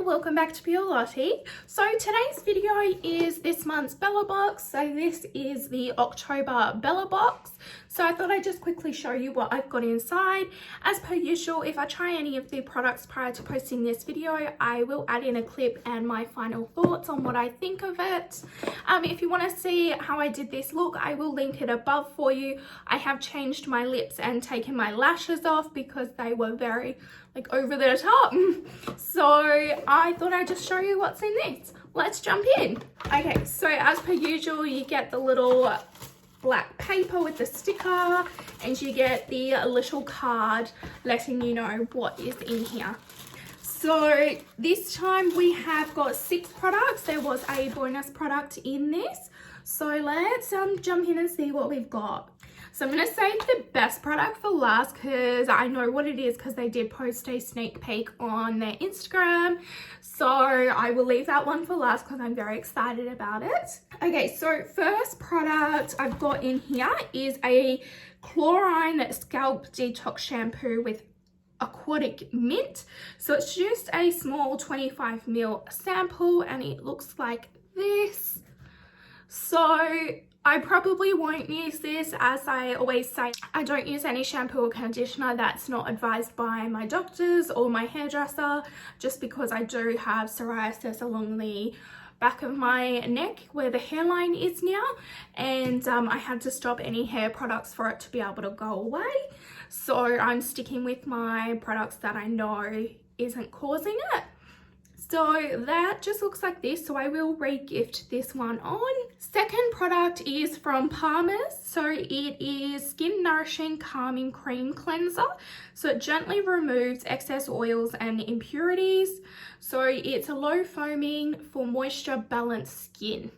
welcome back to Lottie. So today's video is this month's Bellabox. So this is the October Bellabox. So I thought I'd just quickly show you what I've got inside. As per usual, if I try any of the products prior to posting this video, I will add in a clip and my final thoughts on what I think of it. If you want to see how I did this look, I will link it above for you. I have changed my lips and taken my lashes off because they were very over the top. So I thought I'd just show you what's in this. Let's jump in. Okay, so as per usual, you get the little black paper with the sticker and you get the little card letting you know what is in here. So this time we have got 6 products. There was a bonus product in this. So let's jump in and see what we've got. So I'm going to save the best product for last because I know what it is because they did post a sneak peek on their Instagram. So I will leave that one for last because I'm very excited about it. Okay, so first product I've got in here is a Chlorine Scalp Detox Shampoo with Aquatic Mint. So it's just a small 25ml sample and it looks like this. So I probably won't use this. As I always say, I don't use any shampoo or conditioner that's not advised by my doctors or my hairdresser, just because I do have psoriasis along the back of my neck where the hairline is now, and I had to stop any hair products for it to be able to go away. So I'm sticking with my products that I know isn't causing it. So that just looks like this, so I will re-gift this one on. Second product is from Palmer's. So it is Skin Nourishing Calming Cream Cleanser. So it gently removes excess oils and impurities. So it's a low foaming for moisture balanced skin.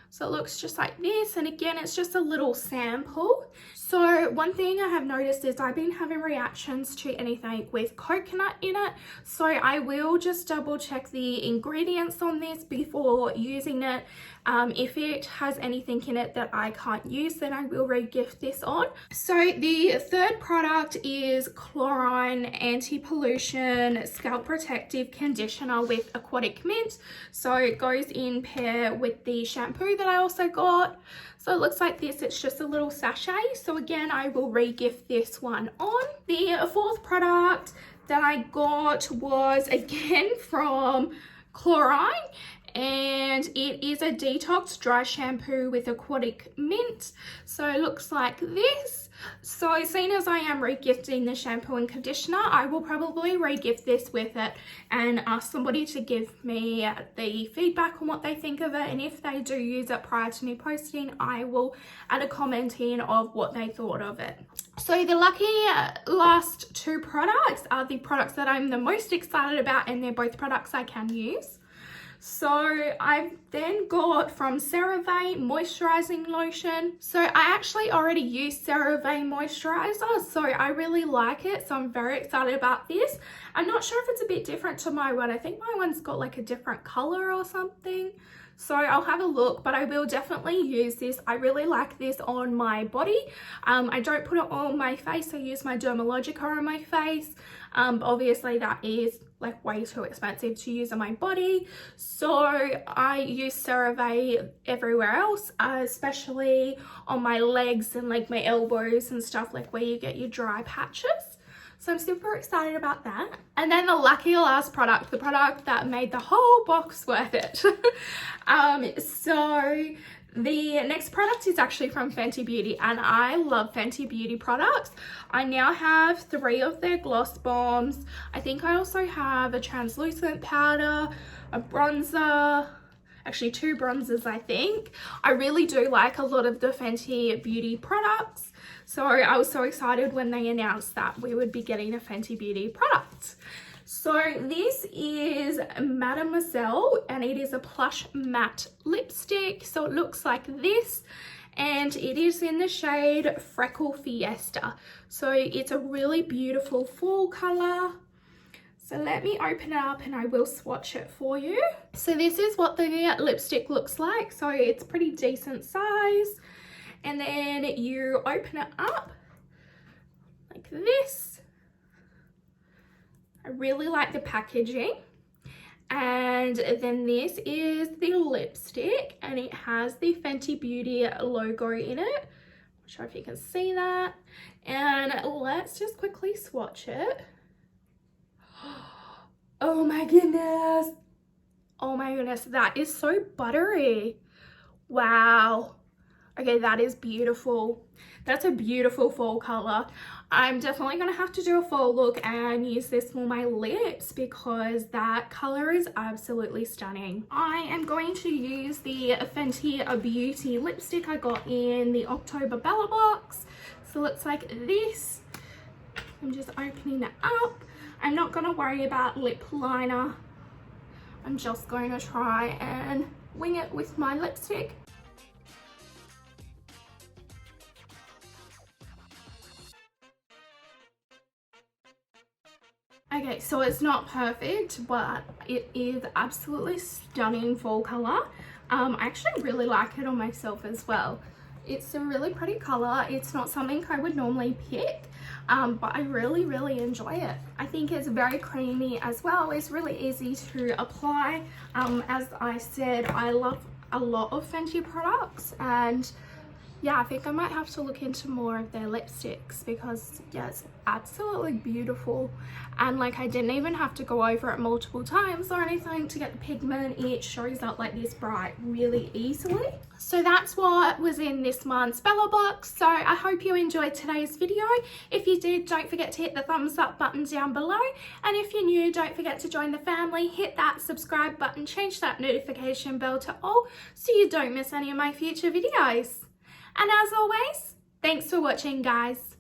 So it looks just like this, and again it's just a little sample. So one thing I have noticed is I've been having reactions to anything with coconut in it, so I will just double check the ingredients on this before using it. If it has anything in it that I can't use, then I will re-gift this on. So the third product is Chlorine Anti-Pollution Scalp Protective Conditioner with Aquatic Mint. So it goes in pair with the shampoo that I also got. So it looks like this. It's just a little sachet. So again, I will re-gift this one on. The fourth product that I got was again from Chlorine, and it is a detox dry shampoo with Aquatic Mint. So it looks like this. So seeing as I am re-gifting the shampoo and conditioner, I will probably re-gift this with it and ask somebody to give me the feedback on what they think of it, and if they do use it prior to me posting, I will add a comment in of what they thought of it. So the lucky last 2 products are the products that I'm the most excited about, and they're both products I can use. So I've then got from Cerave Moisturizing Lotion. So I actually already use Cerave moisturizer, so I really like it. So I'm very excited about this. I'm not sure if it's a bit different to my one. I think my one's got like a different color or something. So I'll have a look, but I will definitely use this. I really like this on my body. I don't put it on my face. I use my Dermalogica on my face. Obviously that is like way too expensive to use on my body. So I use Cerave everywhere else, especially on my legs and like my elbows and stuff, like where you get your dry patches. So I'm super excited about that. And then the lucky last product, the product that made the whole box worth it. So the next product is actually from Fenty Beauty, and I love Fenty Beauty products. I now have 3 of their gloss bombs. I think I also have a translucent powder, a bronzer, actually 2 bronzers I think. I really do like a lot of the Fenty Beauty products. So I was so excited when they announced that we would be getting a Fenty Beauty product. So this is Mademoiselle, and it is a plush matte lipstick. So it looks like this, and it is in the shade Freckle Fiesta. So it's a really beautiful fall color. So let me open it up and I will swatch it for you. So this is what the lipstick looks like. So it's pretty decent size. And then you open it up like this. I really like the packaging. And then this is the lipstick, and it has the Fenty Beauty logo in it. Not sure if you can see that. And let's just quickly swatch it. Oh my goodness. Oh my goodness, that is so buttery. Wow. Okay, that is beautiful. That's a beautiful fall color. I'm definitely gonna have to do a fall look and use this for my lips because that color is absolutely stunning. I am going to use the Fenty Beauty lipstick I got in the October Bellabox. So it looks like this. I'm just opening it up. I'm not gonna worry about lip liner. I'm just going to try and wing it with my lipstick. Okay, so it's not perfect, but it is absolutely stunning fall color. I actually really like it on myself as well. It's a really pretty color. It's not something I would normally pick, but I really enjoy it. I think it's very creamy as well. It's really easy to apply. As I said, I love a lot of Fenty products, and yeah, I think I might have to look into more of their lipsticks because yeah, it's absolutely beautiful. And like, I didn't even have to go over it multiple times or anything to get the pigment. It shows up like this bright really easily. So that's what was in this month's Bellabox. So I hope you enjoyed today's video. If you did, don't forget to hit the thumbs up button down below. And if you're new, don't forget to join the family. Hit that subscribe button, change that notification bell to all so you don't miss any of my future videos. And as always, thanks for watching, guys.